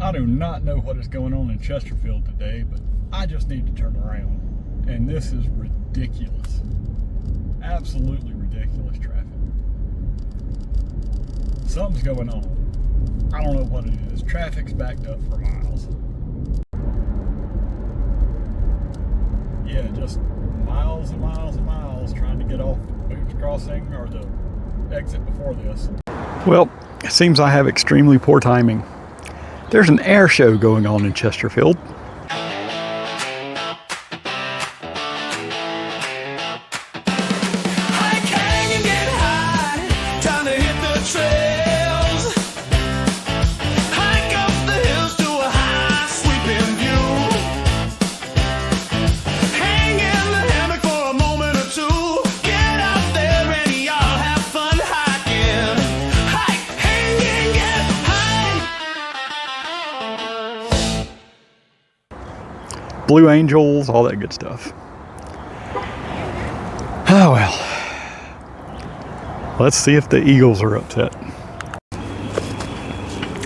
I do not know what is going on in Chesterfield today, but I just need to turn around. And this is ridiculous. Absolutely ridiculous traffic. Something's going on. I don't know what it is. Traffic's backed up for miles. Yeah, just miles and miles and miles trying to get off Boone's Crossing or the exit before this. Well, it seems I have extremely poor timing. There's an air show going on in Chesterfield. Blue Angels, all that good stuff. Oh well. Let's see if the Eagles are upset.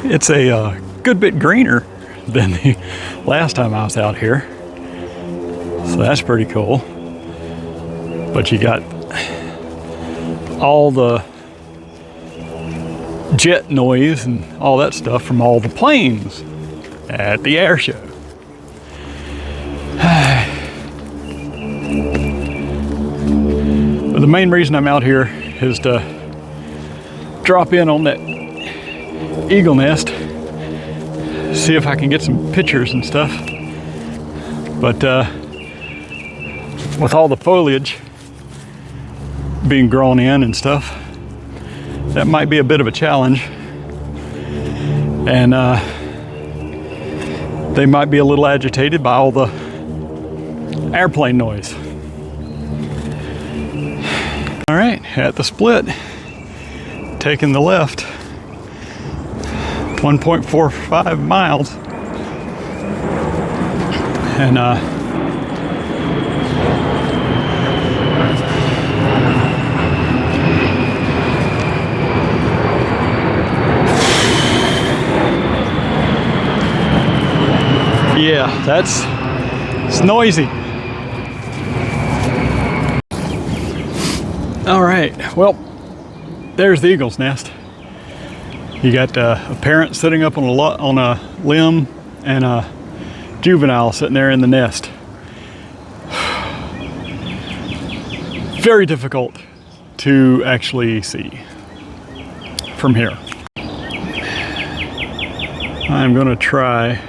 It's a good bit greener than the last time I was out here. So that's pretty cool. But you got all the jet noise and all that stuff from all the planes at the air show. But the main reason I'm out here is to drop in on that eagle nest, see if I can get some pictures and stuff. But with all the foliage being grown in and stuff, that might be a bit of a challenge. And they might be a little agitated by all the airplane noise. All right, at the split, taking the left, 1.45 miles. And yeah, it's noisy. All right, well, there's the eagle's nest. You got a parent sitting up on a limb and a juvenile sitting there in the nest. Very difficult to actually see from here. I'm gonna try.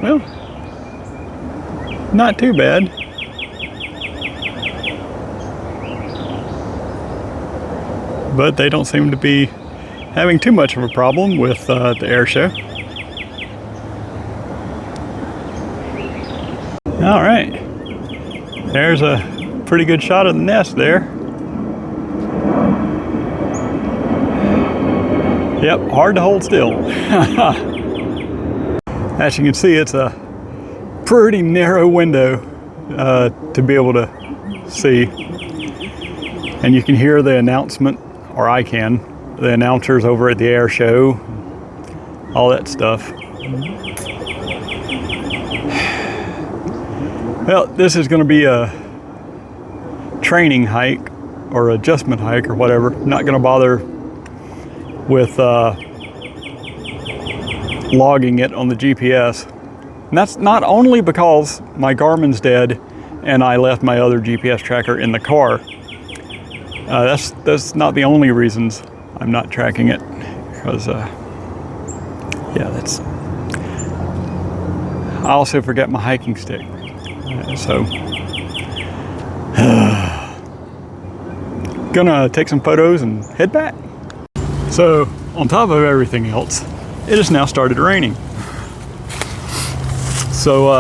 Well, not too bad. But they don't seem to be having too much of a problem with the air show. All right, there's a pretty good shot of the nest there. Yep, hard to hold still. As you can see, it's a pretty narrow window to be able to see. And you can hear the announcement, or I can, the announcers over at the air show, all that stuff. Well, this is going to be a training hike or adjustment hike or whatever. Not going to bother with logging it on the GPS. And that's not only because my Garmin's dead and I left my other GPS tracker in the car. That's not the only reasons I'm not tracking it, because yeah, I also forget my hiking stick. So gonna take some photos and head back. So on top of everything else, it has now started raining. So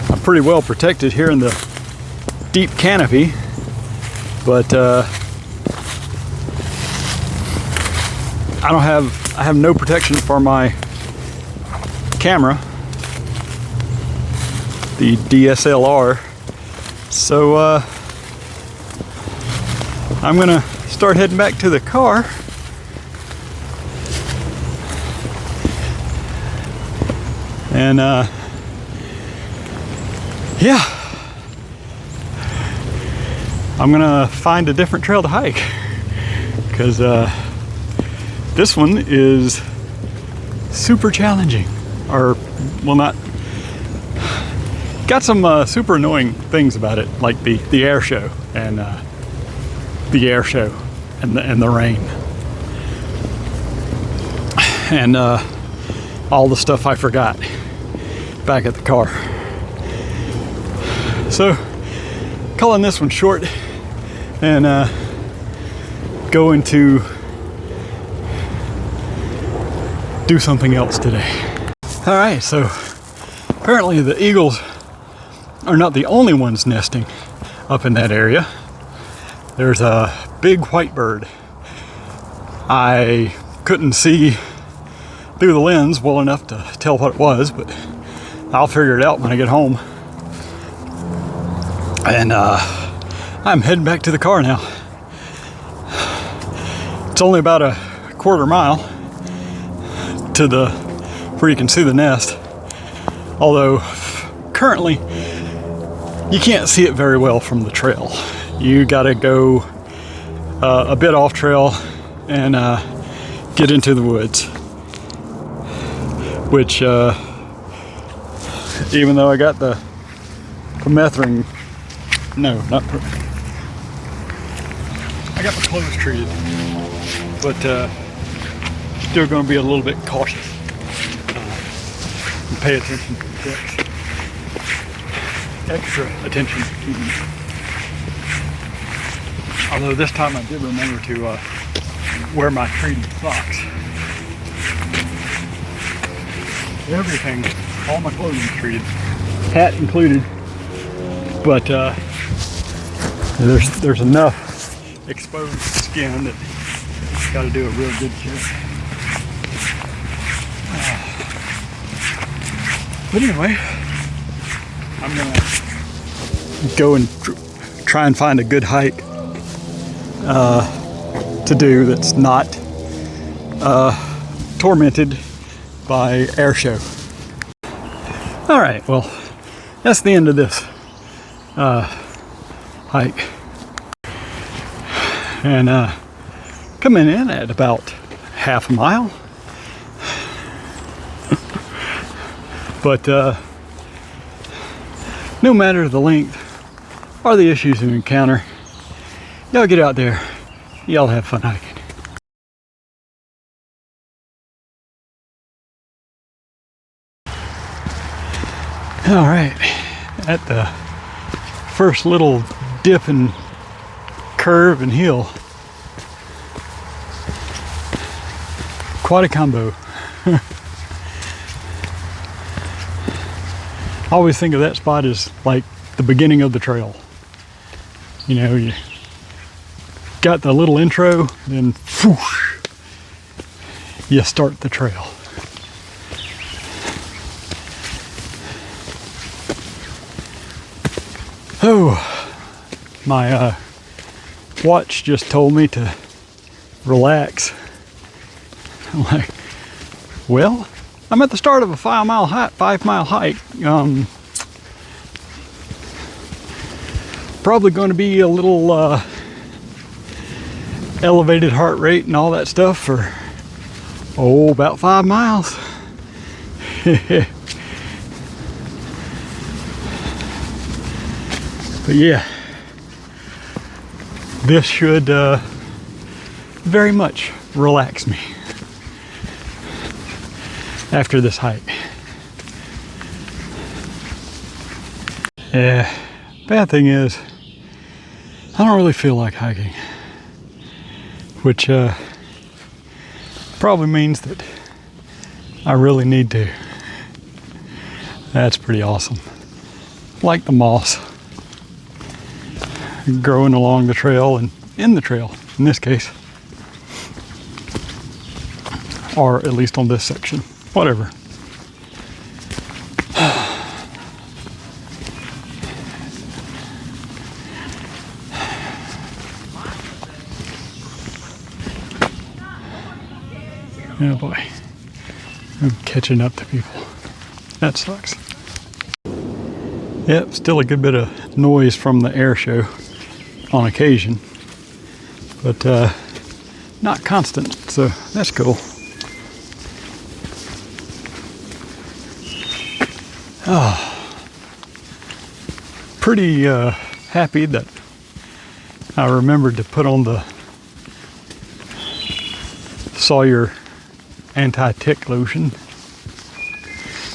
I'm pretty well protected here in the deep canopy. But I have no protection for my camera, the DSLR. So I'm gonna start heading back to the car And yeah, I'm gonna find a different trail to hike, because this one is super challenging, or well, not, got some super annoying things about it, like the air show and the rain and all the stuff I forgot back at the car. So calling this one short and going to do something else today. All right, so apparently the eagles are not the only ones nesting up in that area. There's a big white bird. I couldn't see through the lens well enough to tell what it was, but I'll figure it out when I get home. And I'm heading back to the car now. It's only about a quarter mile to where you can see the nest, although currently you can't see it very well from the trail. You gotta go a bit off trail and get into the woods, which even though I got the permethrin, no, not I got my clothes treated, but still going to be a little bit cautious and pay attention to the tricks. Extra attention to them. Although this time I did remember to wear my treated socks. Everything, all my clothing is treated, hat included, but there's enough exposed skin that got to do a real good check. But anyway, I'm gonna go and try and find a good hike to do that's not tormented by air show. All right, well, that's the end of this hike. And coming in at about half a mile. But no matter the length or the issues you encounter, y'all get out there, y'all have fun hiking. All right, at the first little dip and curve and hill, quite a combo. I always think of that spot as like the beginning of the trail. You know, you got the little intro, then whoosh, you start the trail. Oh, my watch just told me to relax. I'm like, well, I'm at the start of a 5 mile hike. Probably going to be a little elevated heart rate and all that stuff for about 5 miles. But yeah, this should very much relax me after this hike. Yeah, bad thing is I don't really feel like hiking, which probably means that I really need to. That's pretty awesome. Like the moss growing along the trail and in the trail in this case, or at least on this section, whatever. Oh boy, I'm catching up to people. That sucks. Yep, still a good bit of noise from the air show on occasion, but not constant, so that's cool. Pretty happy that I remembered to put on the Sawyer anti-tick lotion.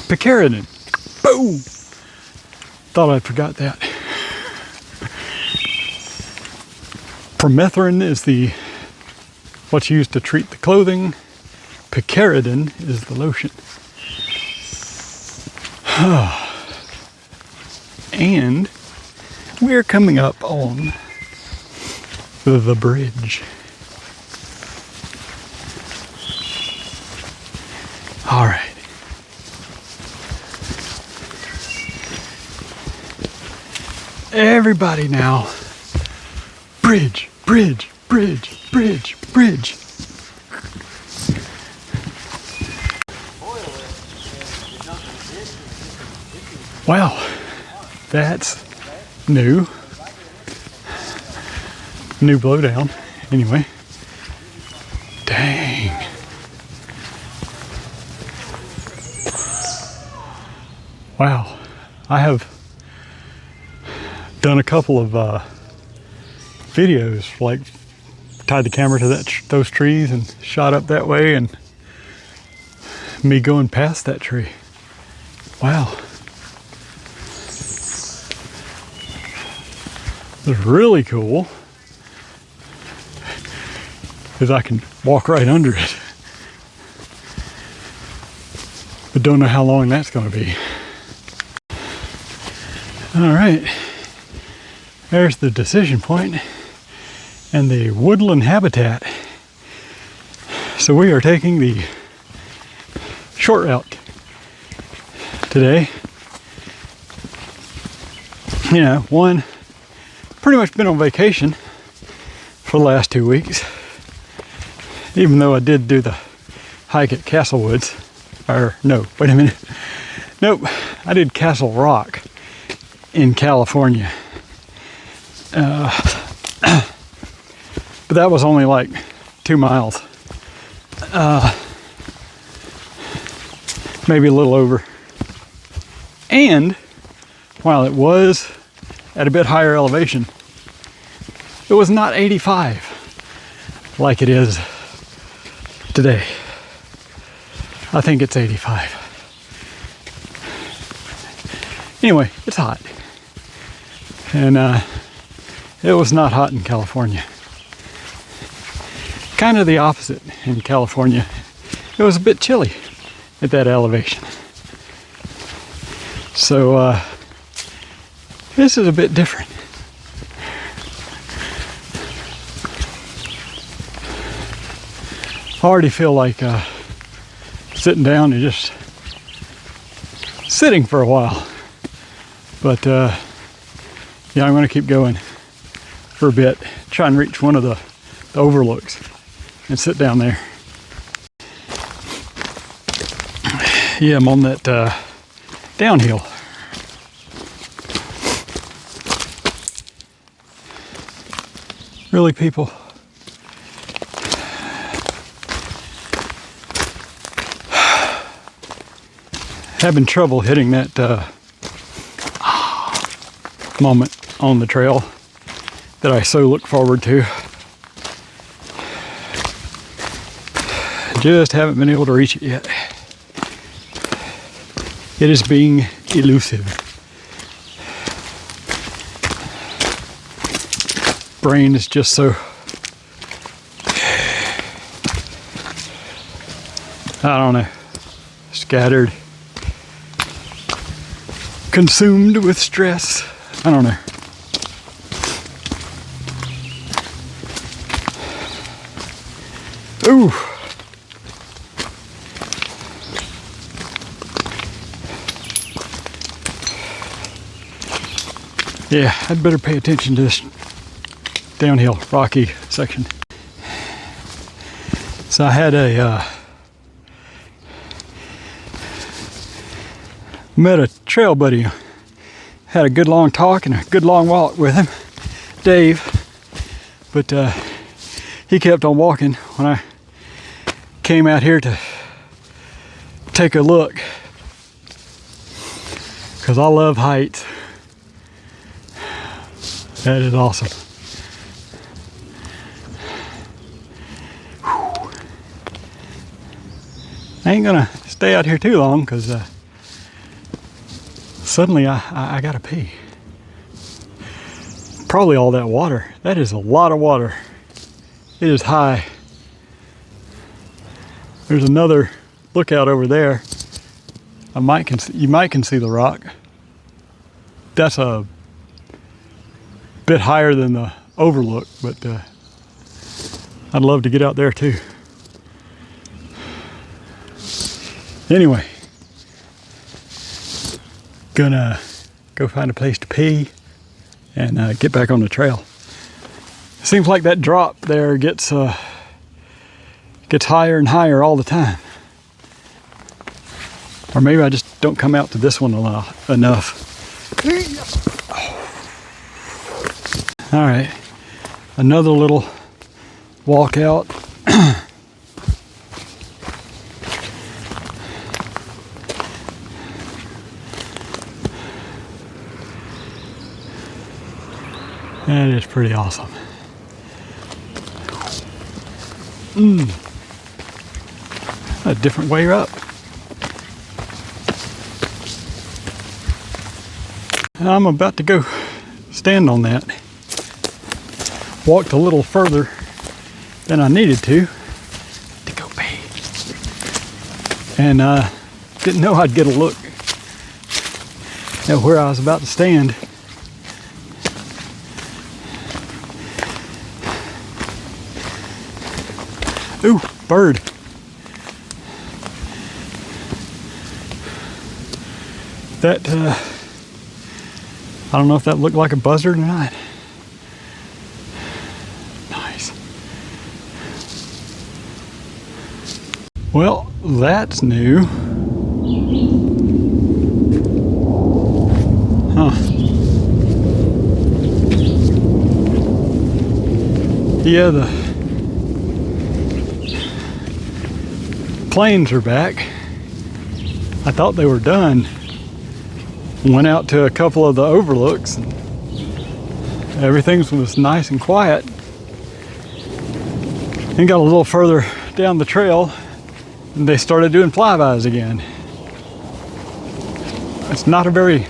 Picaridin. Boom! Thought I forgot that. Permethrin is what's used to treat the clothing. Picaridin is the lotion. And we're coming up on the bridge. All right. Everybody now. Bridge, bridge, bridge, bridge, bridge. Wow, that's new. New blowdown. Anyway. Dang. Wow. I have done a couple of videos, like tied the camera to those trees and shot up that way, and me going past that tree. Wow. It's really cool because I can walk right under it, but don't know how long that's going to be. All right, there's the decision point and the woodland habitat. So we are taking the short route today. You know, pretty much been on vacation for the last 2 weeks, even though I did do the hike at Castle Woods. Or no, wait a minute. Nope, I did Castle Rock in California. But that was only like 2 miles. Maybe a little over. And while it was at a bit higher elevation, it was not 85 like it is today. I think it's 85. Anyway, it's hot. And it was not hot in California. Kind of the opposite in California. It was a bit chilly at that elevation. So this is a bit different. I already feel like sitting down and just sitting for a while. But yeah, I'm going to keep going for a bit. Try and reach one of the overlooks and sit down there. Yeah, I'm on that downhill. Really, people? Having trouble hitting that moment on the trail that I so look forward to. Just haven't been able to reach it yet. It is being elusive. Brain is just so, I don't know, scattered, consumed with stress. I don't know. Ooh. Yeah, I'd better pay attention to this downhill, rocky section. So I had Met a trail buddy. Had a good long talk and a good long walk with him, Dave. But he kept on walking when I came out here to take a look, because I love heights. That is awesome. Whew. I ain't gonna stay out here too long because suddenly I gotta pee. Probably all that water. That is a lot of water. It is high. There's another lookout over there. You might can see the rock. That's a bit higher than the overlook, but I'd love to get out there too. Anyway, gonna go find a place to pee and get back on the trail. Seems like that drop there gets higher and higher all the time. Or maybe I just don't come out to this one enough. All right, another little walk out. That is pretty awesome. A different way up. I'm about to go stand on that. Walked a little further than I needed to go pee. And didn't know I'd get a look at where I was about to stand. Ooh, bird. That, I don't know if that looked like a buzzard or not. Nice. Well, that's new. Huh. Yeah, the planes are back. I thought they were done. Went out to a couple of the overlooks and everything was nice and quiet. And got a little further down the trail and they started doing flybys again. It's not a very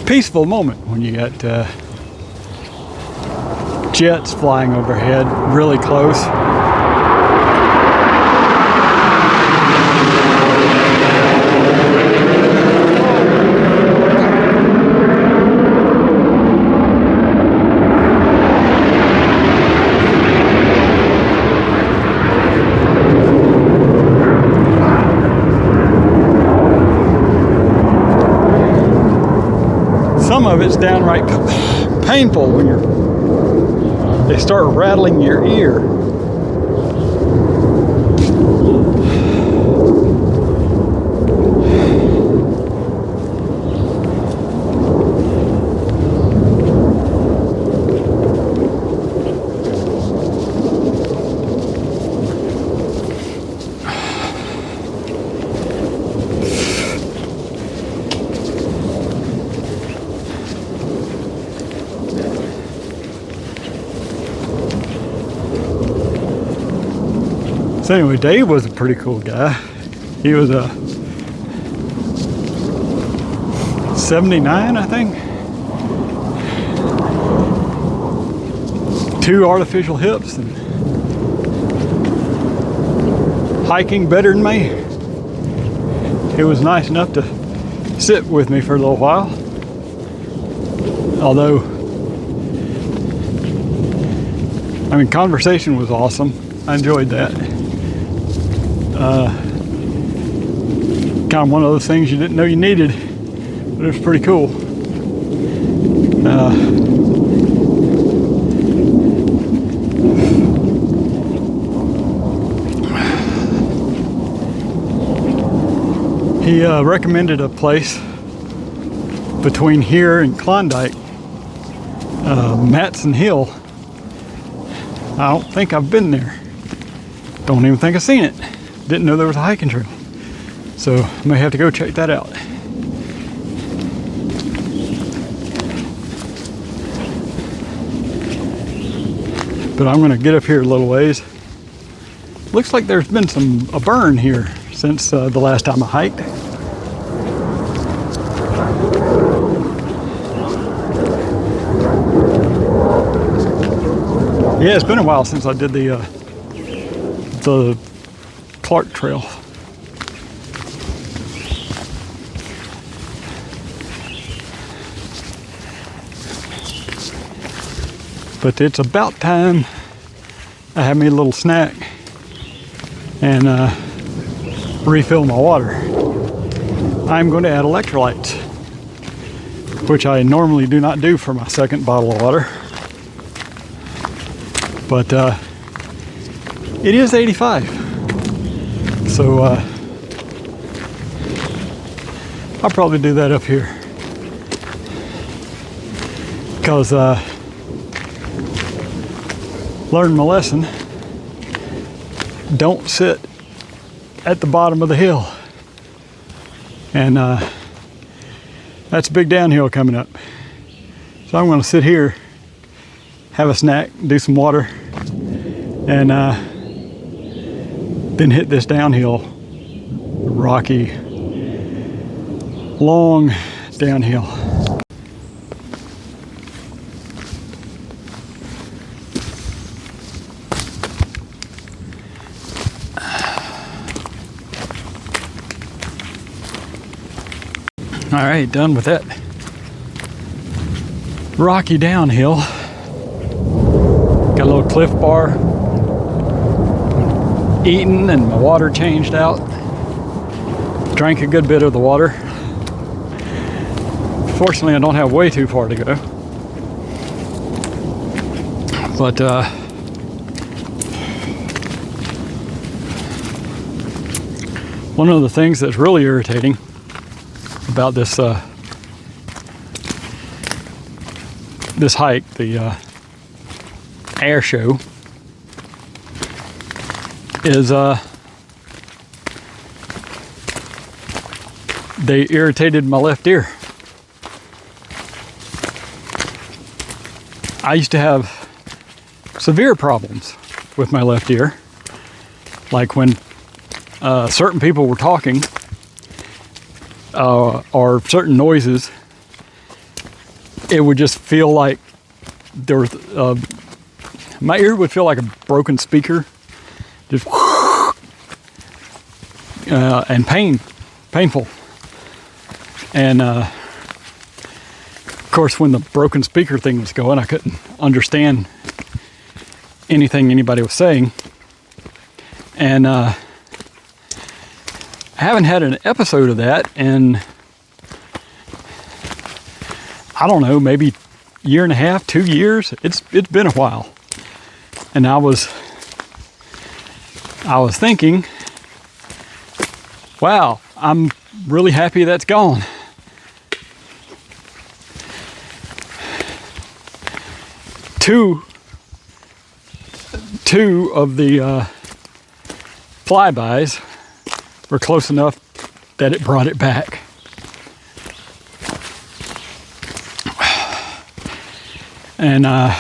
peaceful moment when you got jets flying overhead really close. Some of it's downright painful when they start rattling your ear. So anyway, Dave was a pretty cool guy. He was a 79, I think. 2 artificial hips and hiking better than me. He was nice enough to sit with me for a little while. Although, I mean, conversation was awesome. I enjoyed that. Kind of one of those things you didn't know you needed, but it was pretty cool. He recommended a place between here and Klondike, Matson Hill. I don't think I've been there. Don't even think I've seen it. Didn't know there was a hiking trail. So I may have to go check that out. But I'm gonna get up here a little ways. Looks like there's been a burn here since the last time I hiked. Yeah, it's been a while since I did the Clark Trail. But it's about time I have me a little snack and refill my water. I'm going to add electrolytes, which I normally do not do for my second bottle of water. But it is 85, so I'll probably do that up here because learned my lesson. Don't sit at the bottom of the hill, and that's a big downhill coming up. So I'm going to sit here, have a snack, do some water, and then hit this downhill, rocky, long downhill. All right, done with that rocky downhill. Got a little Cliff Bar, eaten, and my water changed out. Drank a good bit of the water. Fortunately, I don't have way too far to go. But one of the things that's really irritating about this this hike, the air show, is they irritated my left ear. I used to have severe problems with my left ear, like when certain people were talking or certain noises, it would just feel like there was my ear would feel like a broken speaker, just and painful. And of course, when the broken speaker thing was going, I couldn't understand anything anybody was saying. And I haven't had an episode of that in, I don't know, maybe year and a half, 2 years. It's been a while. And I was thinking, wow, I'm really happy that's gone. Two of the flybys were close enough that it brought it back. And I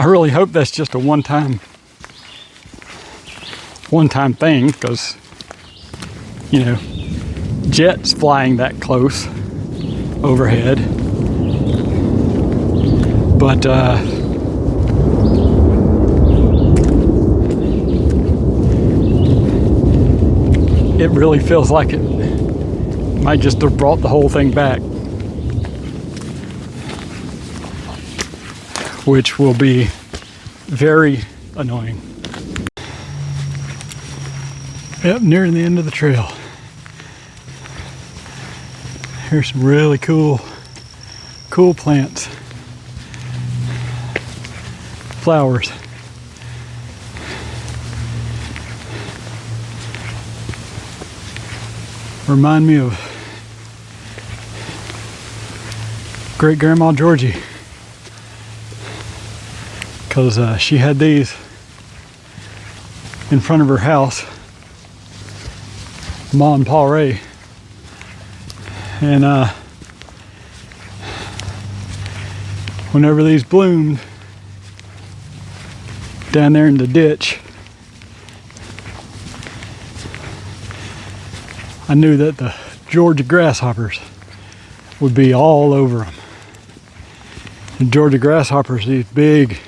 really hope that's just a one-time thing, because, you know, jets flying that close overhead. But it really feels like it might just have brought the whole thing back, which will be very annoying. Yep, nearing the end of the trail. Here's some really cool plants, flowers. remind me of great grandma Georgie, because she had these in front of her house, Ma and Pa Ray, and whenever these bloomed down there in the ditch, I knew that the Georgia grasshoppers would be all over them. The Georgia grasshoppers, these big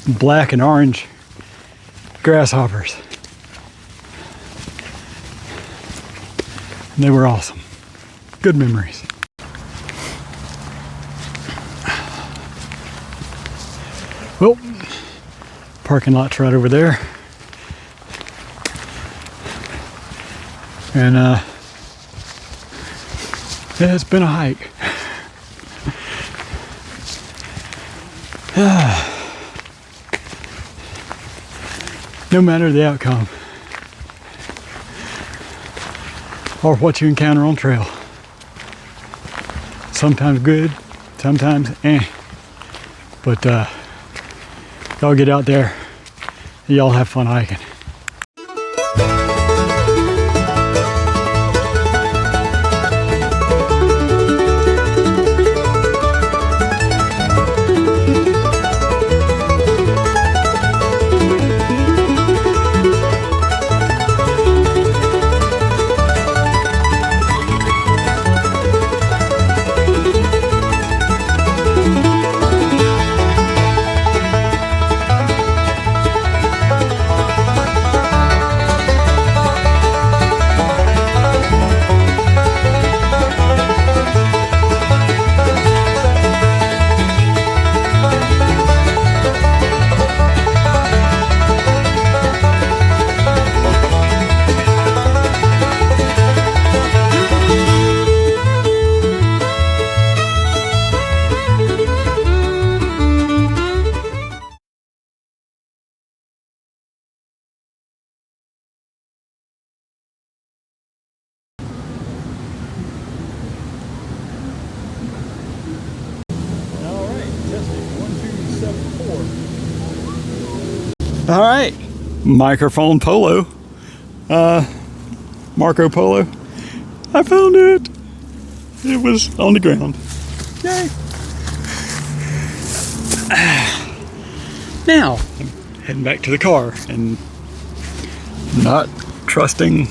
black and orange grasshoppers. And they were awesome. Good memories. Well, parking lot's right over there. And yeah, it's been a hike. No matter the outcome or what you encounter on trail, sometimes good, sometimes but y'all get out there and y'all have fun hiking. All right, microphone polo, Marco Polo. I found it. It was on the ground. Yay. Now, I'm heading back to the car and not trusting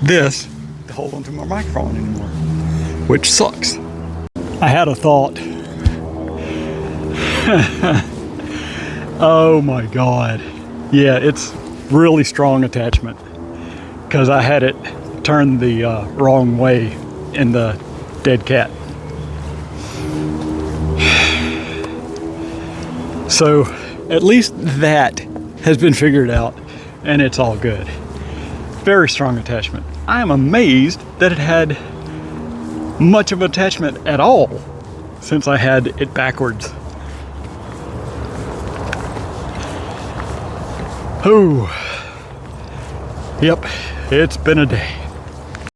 this to hold onto my microphone anymore, which sucks. I had a thought. Oh my God. Yeah, it's really strong attachment because I had it turned the wrong way in the dead cat. So at least that has been figured out and it's all good. Very strong attachment. I am amazed that it had much of attachment at all since I had it backwards. Oh, yep, it's been a day.